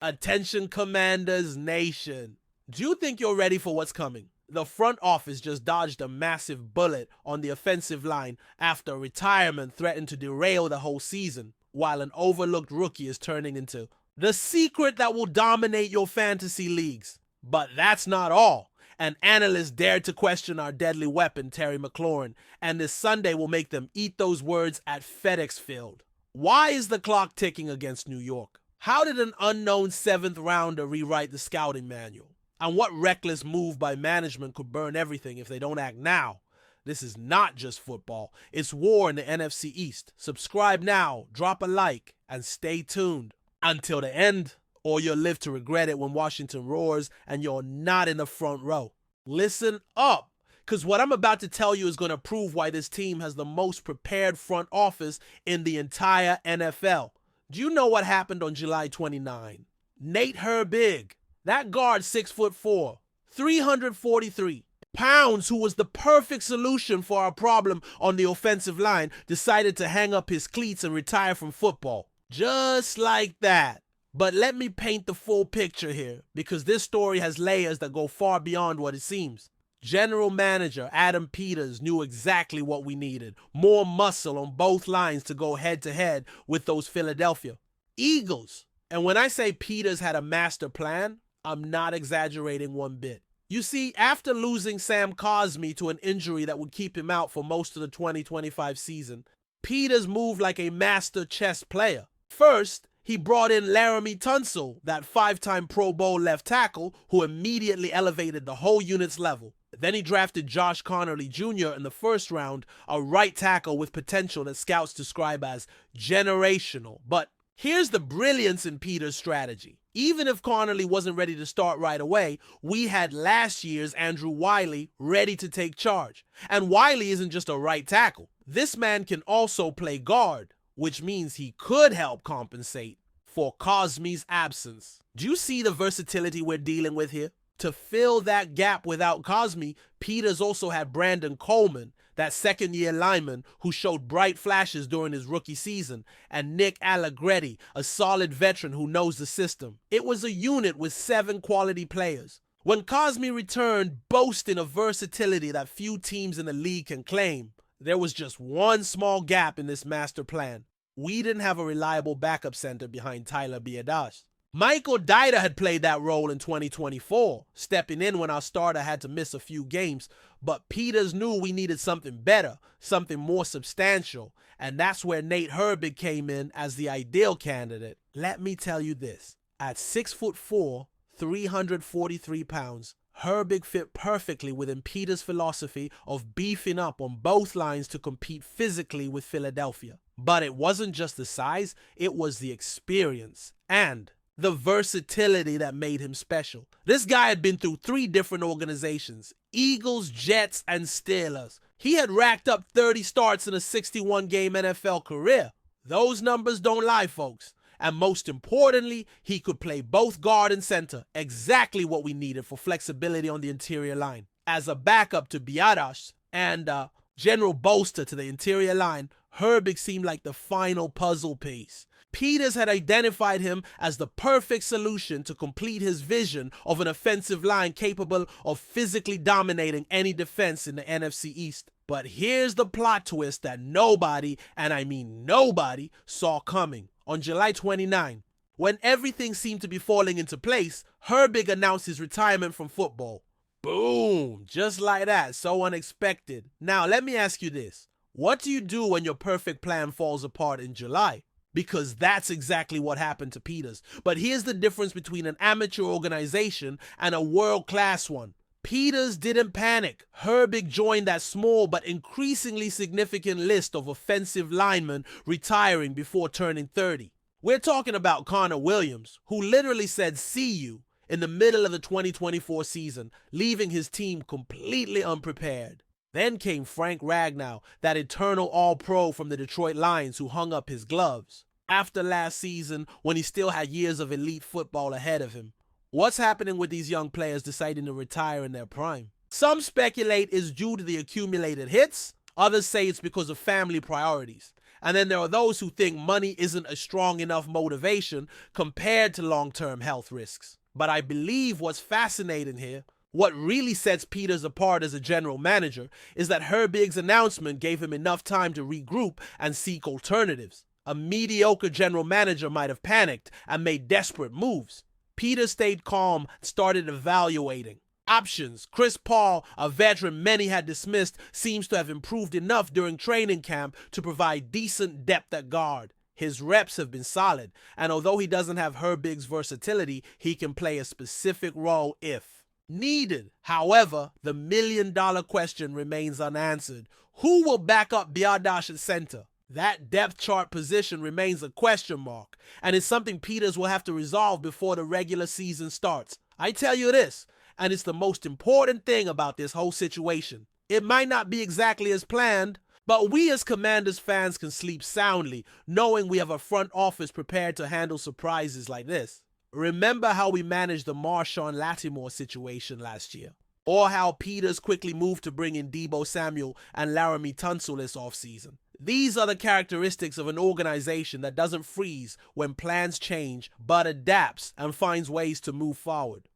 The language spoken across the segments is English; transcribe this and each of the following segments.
Attention Commanders Nation. Do you think you're ready for what's coming? The front office just dodged a massive bullet on the offensive line after retirement threatened to derail the whole season, while an overlooked rookie is turning into the secret that will dominate your fantasy leagues. But that's not all. An analyst dared to question our deadly weapon, Terry McLaurin, and this Sunday will make them eat those words at FedEx Field. Why is the clock ticking against New York? How did an unknown 7th rounder rewrite the scouting manual? And what reckless move by management could burn everything if they don't act now? This is not just football. It's war in the NFC East. Subscribe now, drop a like, and stay tuned until the end, or you'll live to regret it when Washington roars and you're not in the front row. Listen up, because what I'm about to tell you is going to prove why this team has the most prepared front office in the entire NFL. Do you know what happened on July 29? Nate Herbig, that guard 6'4", 343 pounds, who was the perfect solution for our problem on the offensive line, decided to hang up his cleats and retire from football. Just like that. But let me paint the full picture here, because this story has layers that go far beyond what it seems. General Manager Adam Peters knew exactly what we needed. More muscle on both lines to go head-to-head with those Philadelphia Eagles. And when I say Peters had a master plan, I'm not exaggerating one bit. You see, after losing Sam Cosmi to an injury that would keep him out for most of the 2025 season, Peters moved like a master chess player. First, he brought in Laramie Tunsil, that 5-time Pro Bowl left tackle, who immediately elevated the whole unit's level. Then he drafted Josh Connerly Jr. in the first round, a right tackle with potential that scouts describe as generational. But here's the brilliance in Peters' strategy. Even if Connerly wasn't ready to start right away, we had last year's Andrew Wiley ready to take charge. And Wiley isn't just a right tackle. This man can also play guard, which means he could help compensate for Cosmi's absence. Do you see the versatility we're dealing with here? To fill that gap without Cosmi, Peters also had Brandon Coleman, that second-year lineman who showed bright flashes during his rookie season, and Nick Allegretti, a solid veteran who knows the system. It was a unit with 7 quality players. When Cosmi returned, boasting of versatility that few teams in the league can claim, there was just one small gap in this master plan. We didn't have a reliable backup center behind Tyler Biadasz. Michael Dida had played that role in 2024, stepping in when our starter had to miss a few games, but Peters knew we needed something better, something more substantial, and that's where Nate Herbig came in as the ideal candidate. Let me tell you this, at 6'4", 343 pounds, Herbig fit perfectly within Peters' philosophy of beefing up on both lines to compete physically with Philadelphia. But it wasn't just the size, it was the experience and the versatility that made him special. This guy had been through 3 different organizations, Eagles, Jets, and Steelers. He had racked up 30 starts in a 61-game NFL career. Those numbers don't lie, folks. And most importantly, he could play both guard and center, exactly what we needed for flexibility on the interior line. As a backup to Biadasz and general bolster to the interior line, Herbig seemed like the final puzzle piece. Peters had identified him as the perfect solution to complete his vision of an offensive line capable of physically dominating any defense in the NFC East. But here's the plot twist that nobody, and I mean nobody, saw coming. On July 29, when everything seemed to be falling into place, Herbig announced his retirement from football. Boom! Just like that, so unexpected. Now let me ask you this. What do you do when your perfect plan falls apart in July? Because that's exactly what happened to Peters. But here's the difference between an amateur organization and a world-class one. Peters didn't panic. Herbig joined that small but increasingly significant list of offensive linemen retiring before turning 30. We're talking about Connor Williams, who literally said "see you" in the middle of the 2024 season, leaving his team completely unprepared. Then came Frank Ragnow, that eternal All-Pro from the Detroit Lions who hung up his gloves. After last season, when he still had years of elite football ahead of him. What's happening with these young players deciding to retire in their prime? Some speculate it's due to the accumulated hits, others say it's because of family priorities. And then there are those who think money isn't a strong enough motivation compared to long-term health risks. But I believe what's fascinating here, what really sets Peters apart as a general manager, is that Herbig's announcement gave him enough time to regroup and seek alternatives. A mediocre general manager might have panicked and made desperate moves. Peters stayed calm, started evaluating options. Chris Paul, a veteran many had dismissed, seems to have improved enough during training camp to provide decent depth at guard. His reps have been solid, and although he doesn't have Herbig's versatility, he can play a specific role if needed. However, the million-dollar question remains unanswered. Who will back up Biadasz at center? That depth chart position remains a question mark, and it's something Peters will have to resolve before the regular season starts. I tell you this, and it's the most important thing about this whole situation. It might not be exactly as planned, but we as Commanders fans can sleep soundly knowing we have a front office prepared to handle surprises like this. Remember how we managed the Marshawn Lattimore situation last year? Or how Peters quickly moved to bring in Deebo Samuel and Laramie Tunsil this offseason. These are the characteristics of an organization that doesn't freeze when plans change, but adapts and finds ways to move forward.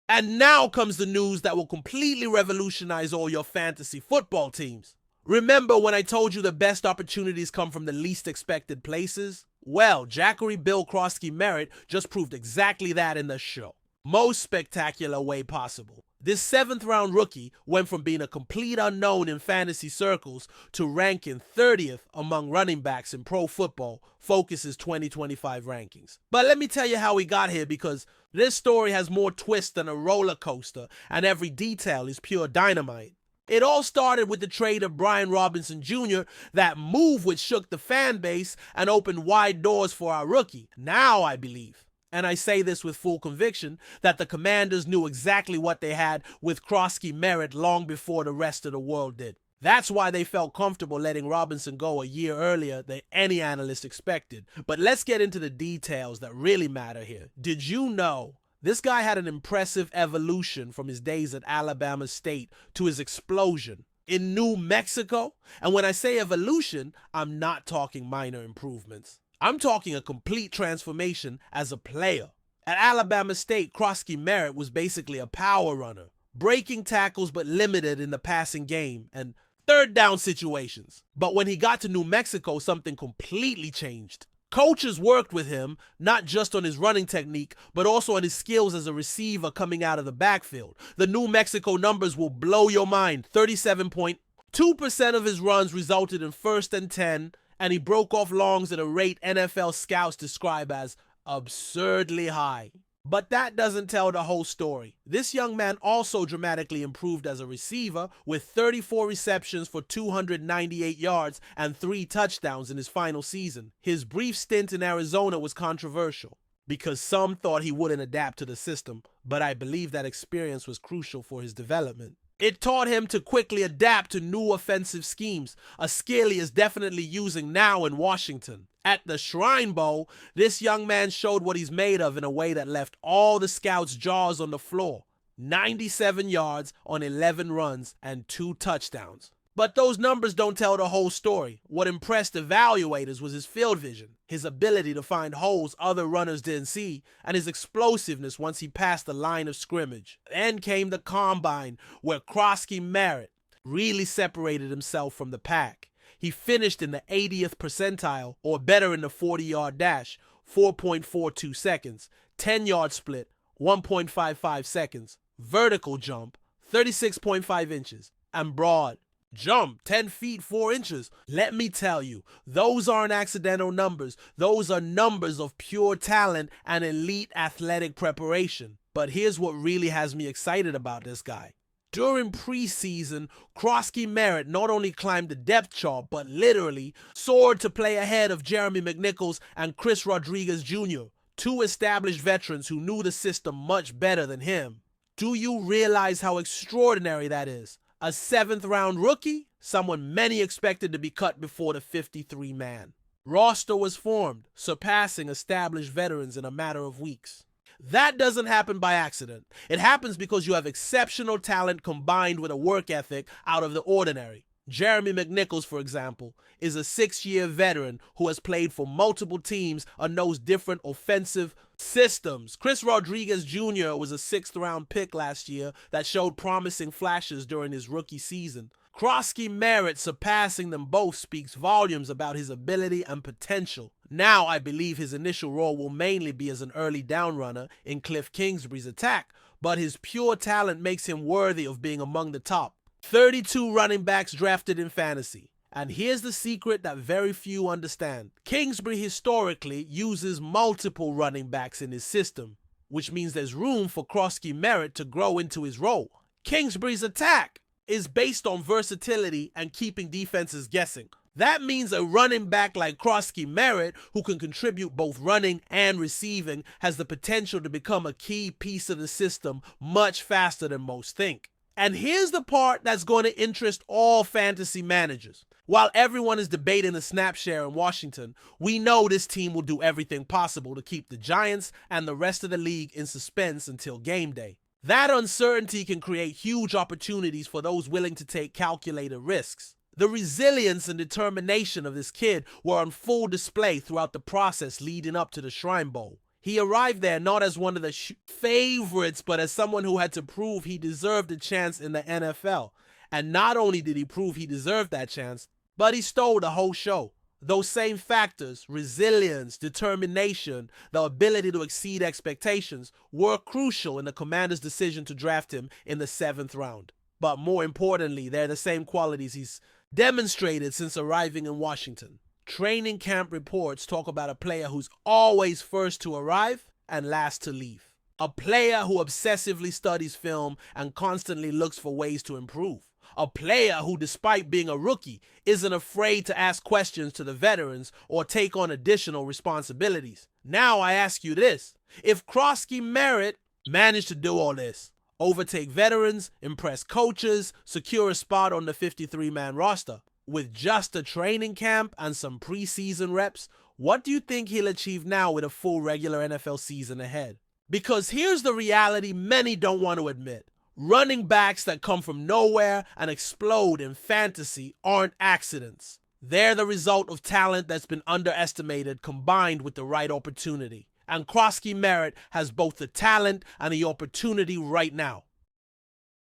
And now comes the news that will completely revolutionize all your fantasy football teams. Remember when I told you the best opportunities come from the least expected places? Well, Jackery Bill Krosky Merritt just proved exactly that in the show. Most spectacular way possible. This 7th-round rookie went from being a complete unknown in fantasy circles to ranking 30th among running backs in Pro Football Focus's 2025 rankings. But let me tell you how he got here, because this story has more twists than a roller coaster, and every detail is pure dynamite. It all started with the trade of Brian Robinson Jr., that move which shook the fan base and opened wide doors for our rookie. Now I believe, and I say this with full conviction, that the Commanders knew exactly what they had with Krosky Merritt long before the rest of the world did. That's why they felt comfortable letting Robinson go a year earlier than any analyst expected. But let's get into the details that really matter here. Did you know this guy had an impressive evolution from his days at Alabama State to his explosion in New Mexico? And when I say evolution, I'm not talking minor improvements. I'm talking a complete transformation as a player. At Alabama State, Krosky Merritt was basically a power runner, breaking tackles but limited in the passing game and third down situations. But when he got to New Mexico, something completely changed. Coaches worked with him, not just on his running technique, but also on his skills as a receiver coming out of the backfield. The New Mexico numbers will blow your mind. 37.2% of his runs resulted in 1st and 10, and he broke off longs at a rate NFL scouts describe as absurdly high. But that doesn't tell the whole story. This young man also dramatically improved as a receiver with 34 receptions for 298 yards and 3 touchdowns in his final season. His brief stint in Arizona was controversial because some thought he wouldn't adapt to the system, but I believe that experience was crucial for his development. It taught him to quickly adapt to new offensive schemes, a skill he is definitely using now in Washington. At the Shrine Bowl, this young man showed what he's made of in a way that left all the scouts' jaws on the floor. 97 yards on 11 runs and 2 touchdowns. But those numbers don't tell the whole story. What impressed evaluators was his field vision, his ability to find holes other runners didn't see, and his explosiveness once he passed the line of scrimmage. Then came the combine, where Krosky Merritt really separated himself from the pack. He finished in the 80th percentile, or better in the 40-yard dash, 4.42 seconds, 10-yard split, 1.55 seconds, vertical jump, 36.5 inches, and broad jump, 10 feet 4 inches. Let me tell you, those aren't accidental numbers. Those are numbers of pure talent and elite athletic preparation. But here's what really has me excited about this guy. During preseason, Krosky Merritt not only climbed the depth chart, but literally soared to play ahead of Jeremy McNichols and Chris Rodriguez Jr., 2 established veterans who knew the system much better than him. Do you realize how extraordinary that is? A 7th-round rookie, someone many expected to be cut before the 53-man roster was formed, surpassing established veterans in a matter of weeks. That doesn't happen by accident. It happens because you have exceptional talent combined with a work ethic out of the ordinary. Jeremy McNichols, for example, is a 6-year veteran who has played for multiple teams and knows different offensive systems. Chris Rodriguez Jr. was a 6th-round pick last year that showed promising flashes during his rookie season. Krosky Merritt surpassing them both speaks volumes about his ability and potential. Now I believe his initial role will mainly be as an early down runner in Cliff Kingsbury's attack, but his pure talent makes him worthy of being among the top 32 running backs drafted in fantasy. And here's the secret that very few understand. Kingsbury historically uses multiple running backs in his system, which means there's room for Krosky Merritt to grow into his role. Kingsbury's attack is based on versatility and keeping defenses guessing. That means a running back like Krosky Merritt, who can contribute both running and receiving, has the potential to become a key piece of the system much faster than most think. And here's the part that's going to interest all fantasy managers. While everyone is debating the snap share in Washington, we know this team will do everything possible to keep the Giants and the rest of the league in suspense until game day. That uncertainty can create huge opportunities for those willing to take calculated risks. The resilience and determination of this kid were on full display throughout the process leading up to the Shrine Bowl. He arrived there not as one of the favorites, but as someone who had to prove he deserved a chance in the NFL. And not only did he prove he deserved that chance, but he stole the whole show. Those same factors, resilience, determination, the ability to exceed expectations, were crucial in the Commanders' decision to draft him in the 7th round. But more importantly, they're the same qualities he's demonstrated since arriving in Washington. Training camp reports talk about a player who's always first to arrive and last to leave. A player who obsessively studies film and constantly looks for ways to improve. A player who, despite being a rookie, isn't afraid to ask questions to the veterans or take on additional responsibilities. Now I ask you this. If Krosky Merritt managed to do all this, overtake veterans, impress coaches, secure a spot on the 53-man roster, with just a training camp and some preseason reps, what do you think he'll achieve now with a full regular NFL season ahead? Because here's the reality many don't want to admit. Running backs that come from nowhere and explode in fantasy aren't accidents. They're the result of talent that's been underestimated combined with the right opportunity. And Krosky Merritt has both the talent and the opportunity right now.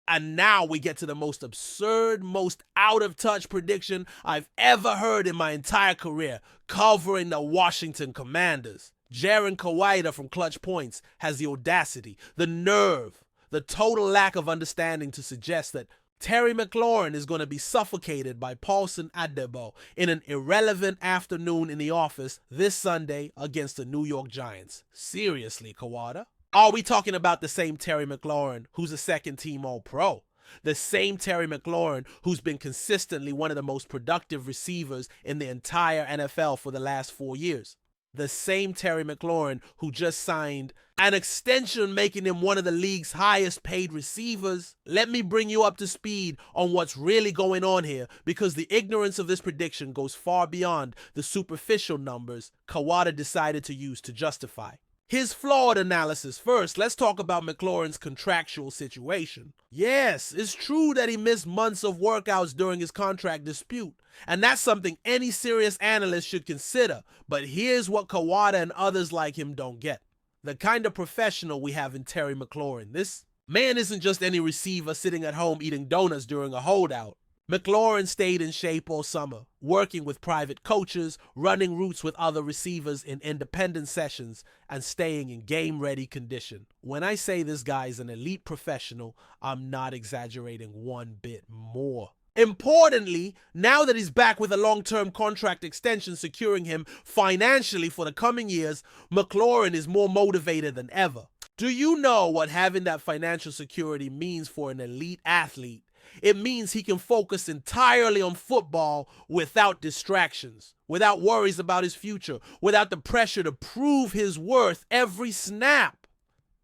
And now we get to the most absurd, most out-of-touch prediction I've ever heard in my entire career, covering the Washington Commanders. Jaron Kawida from Clutch Points has the audacity, the nerve, the total lack of understanding to suggest that Terry McLaurin is going to be suffocated by Paulson Adebo in an irrelevant afternoon in the office this Sunday against the New York Giants. Seriously, Kawada? Are we talking about the same Terry McLaurin who's a second-team All-Pro? The same Terry McLaurin who's been consistently one of the most productive receivers in the entire NFL for the last 4 years? The same Terry McLaurin who just signed an extension making him one of the league's highest paid receivers? Let me bring you up to speed on what's really going on here, because the ignorance of this prediction goes far beyond the superficial numbers Kawada decided to use to justify his flawed analysis. First, let's talk about McLaurin's contractual situation. Yes, it's true that he missed months of workouts during his contract dispute, and that's something any serious analyst should consider. But here's what Kawada and others like him don't get. The kind of professional we have in Terry McLaurin. This man isn't just any receiver sitting at home eating donuts during a holdout. McLaurin stayed in shape all summer, working with private coaches, running routes with other receivers in independent sessions, and staying in game-ready condition. When I say this guy is an elite professional, I'm not exaggerating one bit more. Importantly, now that he's back with a long-term contract extension securing him financially for the coming years, McLaurin is more motivated than ever. Do you know what having that financial security means for an elite athlete? It means he can focus entirely on football without distractions, without worries about his future, without the pressure to prove his worth every snap.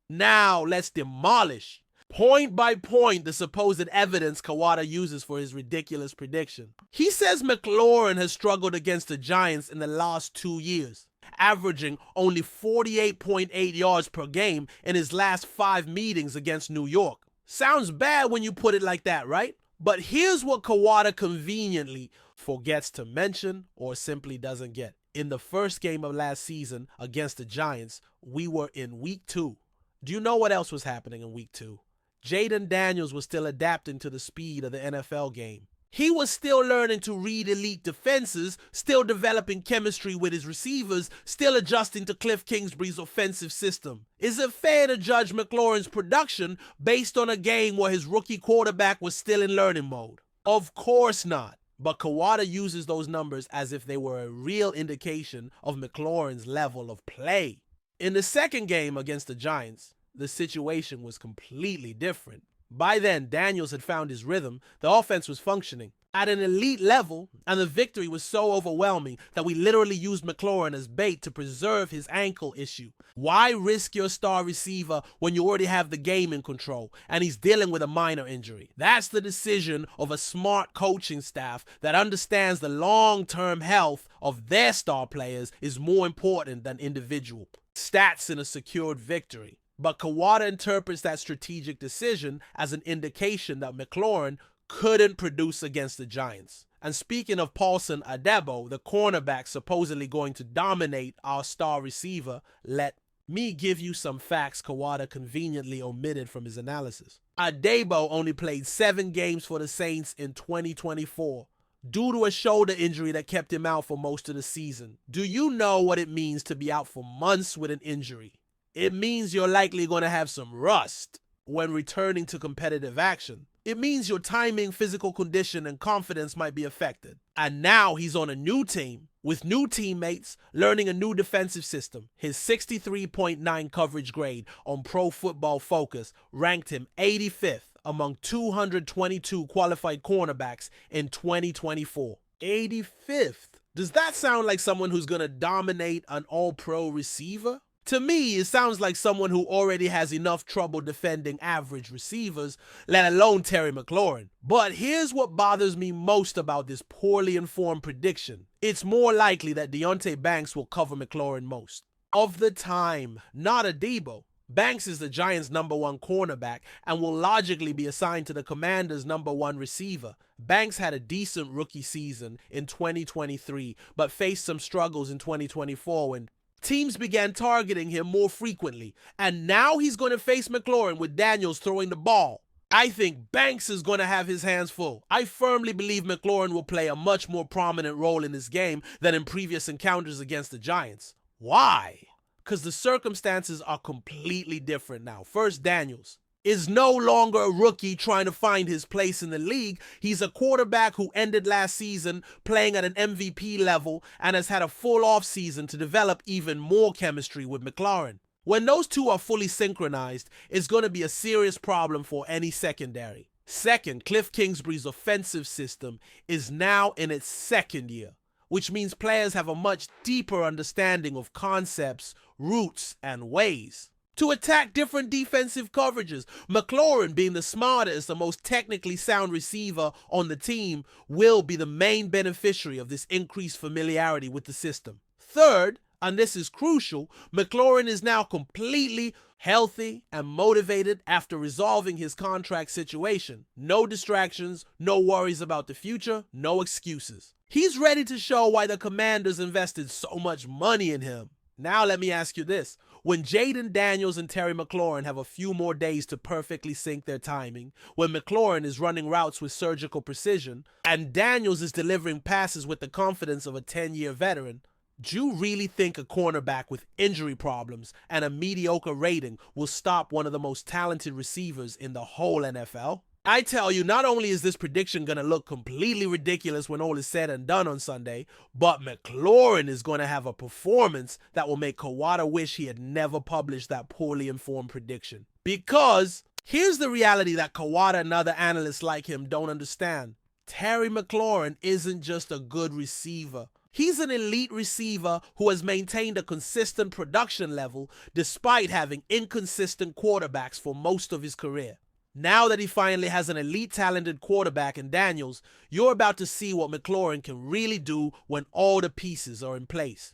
Now let's demolish, point by point, the supposed evidence Kawada uses for his ridiculous prediction. He says McLaurin has struggled against the Giants in the last 2 years, averaging only 48.8 yards per game in his last 5 meetings against New York. Sounds bad when you put it like that, right? But here's what Kawada conveniently forgets to mention or simply doesn't get. In the first game of last season against the Giants, we were in week 2. Do you know what else was happening in week 2? Jaden Daniels was still adapting to the speed of the NFL game. He was still learning to read elite defenses, still developing chemistry with his receivers, still adjusting to Cliff Kingsbury's offensive system. Is it fair to judge McLaurin's production based on a game where his rookie quarterback was still in learning mode? Of course not. But Kawada uses those numbers as if they were a real indication of McLaurin's level of play. In the second game against the Giants, the situation was completely different. By then, Daniels had found his rhythm, the offense was functioning at an elite level, and the victory was so overwhelming that we literally used McLaurin as bait to preserve his ankle issue. Why risk your star receiver when you already have the game in control and he's dealing with a minor injury? That's the decision of a smart coaching staff that understands the long-term health of their star players is more important than individual stats in a secured victory. But Kawada interprets that strategic decision as an indication that McLaurin couldn't produce against the Giants. And speaking of Paulson Adebo, the cornerback supposedly going to dominate our star receiver, let me give you some facts Kawada conveniently omitted from his analysis. Adebo only played 7 games for the Saints in 2024 due to a shoulder injury that kept him out for most of the season. Do you know what it means to be out for months with an injury? It means you're likely going to have some rust when returning to competitive action. It means your timing, physical condition, and confidence might be affected. And now he's on a new team with new teammates, learning a new defensive system. His 63.9 coverage grade on Pro Football Focus ranked him 85th among 222 qualified cornerbacks in 2024. 85th? Does that sound like someone who's going to dominate an all-pro receiver? To me, it sounds like someone who already has enough trouble defending average receivers, let alone Terry McLaurin. But here's what bothers me most about this poorly informed prediction. It's more likely that Deonte Banks will cover McLaurin most of the time, not Adebo. Banks is the Giants' #1 cornerback and will logically be assigned to the Commanders' #1 receiver. Banks had a decent rookie season in 2023, but faced some struggles in 2024 when teams began targeting him more frequently, and now he's going to face McLaurin with Daniels throwing the ball. I think Banks is going to have his hands full. I firmly believe McLaurin will play a much more prominent role in this game than in previous encounters against the Giants. Why? Because the circumstances are completely different now. First, Daniels is no longer a rookie trying to find his place in the league. He's a quarterback who ended last season playing at an MVP level and has had a full offseason to develop even more chemistry with McLaurin. When those two are fully synchronized, it's going to be a serious problem for any secondary. Second, Cliff Kingsbury's offensive system is now in its second year, which means players have a much deeper understanding of concepts, routes, and ways to attack different defensive coverages. McLaurin, being the smartest, the most technically sound receiver on the team, will be the main beneficiary of this increased familiarity with the system. Third, and this is crucial, McLaurin is now completely healthy and motivated after resolving his contract situation. No distractions, no worries about the future, no excuses. He's ready to show why the Commanders invested so much money in him. Now let me ask you this. When Jaden Daniels and Terry McLaurin have a few more days to perfectly sync their timing, when McLaurin is running routes with surgical precision, and Daniels is delivering passes with the confidence of a 10-year veteran, do you really think a cornerback with injury problems and a mediocre rating will stop one of the most talented receivers in the whole NFL? I tell you, not only is this prediction going to look completely ridiculous when all is said and done on Sunday, but McLaurin is going to have a performance that will make Kawada wish he had never published that poorly informed prediction. Because here's the reality that Kawada and other analysts like him don't understand. Terry McLaurin isn't just a good receiver. He's an elite receiver who has maintained a consistent production level despite having inconsistent quarterbacks for most of his career. Now that he finally has an elite talented quarterback in Daniels, you're about to see what McLaurin can really do when all the pieces are in place.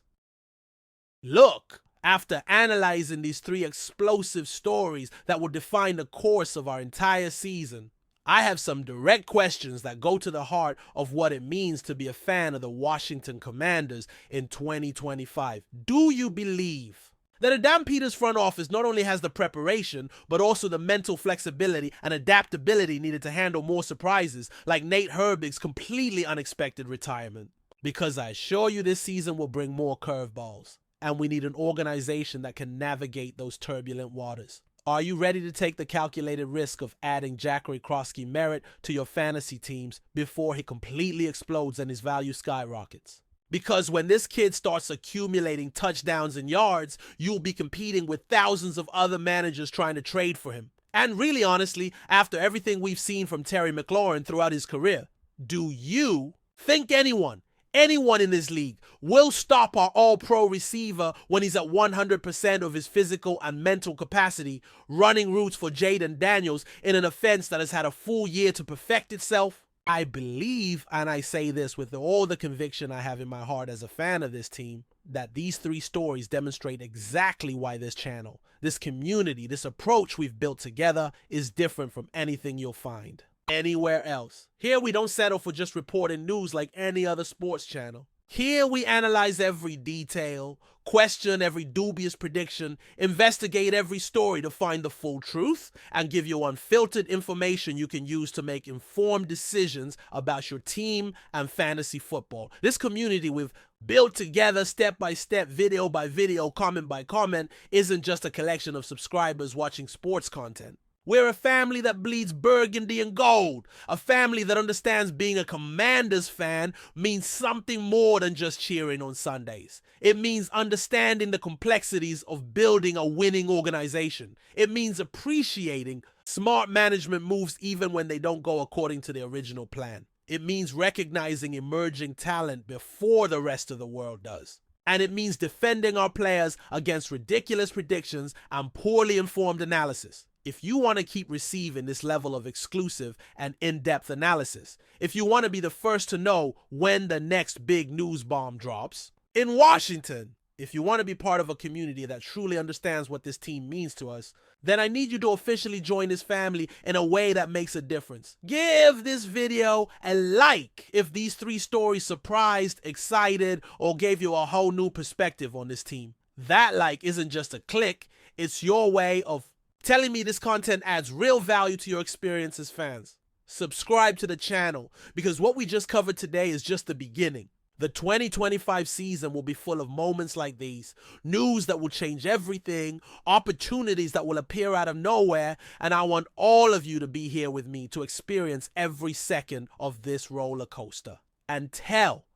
Look, after analyzing these 3 explosive stories that will define the course of our entire season, I have some direct questions that go to the heart of what it means to be a fan of the Washington Commanders in 2025. Do you believe that a Dan Peters front office not only has the preparation, but also the mental flexibility and adaptability needed to handle more surprises, like Nate Herbig's completely unexpected retirement? Because I assure you this season will bring more curveballs, and we need an organization that can navigate those turbulent waters. Are you ready to take the calculated risk of adding Jackery Kroski-Merritt to your fantasy teams before he completely explodes and his value skyrockets? Because when this kid starts accumulating touchdowns and yards, you'll be competing with thousands of other managers trying to trade for him. And really, honestly, after everything we've seen from Terry McLaurin throughout his career, do you think anyone in this league will stop our all-pro receiver when he's at 100% of his physical and mental capacity, running routes for Jaden Daniels in an offense that has had a full year to perfect itself? I believe, and I say this with all the conviction I have in my heart as a fan of this team, that these three stories demonstrate exactly why this channel, this community, this approach we've built together is different from anything you'll find anywhere else. Here we don't settle for just reporting news like any other sports channel. Here we analyze every detail, question every dubious prediction, investigate every story to find the full truth, and give you unfiltered information you can use to make informed decisions about your team and fantasy football. This community we've built together step by step, video by video, comment by comment, isn't just a collection of subscribers watching sports content. We're a family that bleeds burgundy and gold, a family that understands being a Commanders fan means something more than just cheering on Sundays. It means understanding the complexities of building a winning organization. It means appreciating smart management moves even when they don't go according to the original plan. It means recognizing emerging talent before the rest of the world does. And it means defending our players against ridiculous predictions and poorly informed analysis. If you want to keep receiving this level of exclusive and in-depth analysis, if you want to be the first to know when the next big news bomb drops in Washington, if you want to be part of a community that truly understands what this team means to us, then I need you to officially join this family in a way that makes a difference. Give this video a like if these three stories surprised, excited, or gave you a whole new perspective on this team. That like isn't just a click, it's your way of telling me this content adds real value to your experience as fans. Subscribe to the channel, because what we just covered today is just the beginning. The 2025 season will be full of moments like these, news that will change everything, opportunities that will appear out of nowhere, and I want all of you to be here with me to experience every second of this roller coaster. And tell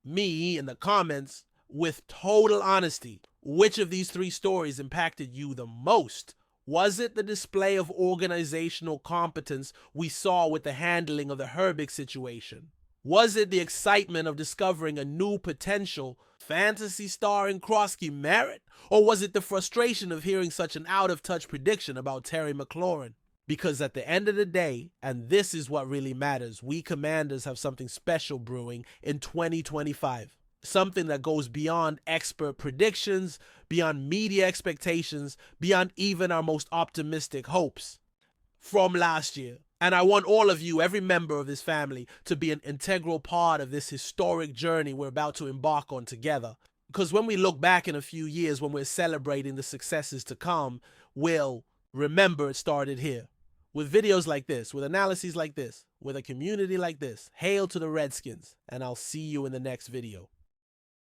me in the comments with total honesty, which of these three stories impacted you the most? Was it the display of organizational competence we saw with the handling of the Herbig situation? Was it the excitement of discovering a new potential fantasy star in Kroski-Merritt? Or was it the frustration of hearing such an out-of-touch prediction about Terry McLaurin? Because at the end of the day, and this is what really matters, we Commanders have something special brewing in 2025. Something that goes beyond expert predictions, beyond media expectations, beyond even our most optimistic hopes from last year. And I want all of you, every member of this family, to be an integral part of this historic journey we're about to embark on together. Because when we look back in a few years, when we're celebrating the successes to come, we'll remember it started here. With videos like this, with analyses like this, with a community like this. Hail to the Redskins, and I'll see you in the next video.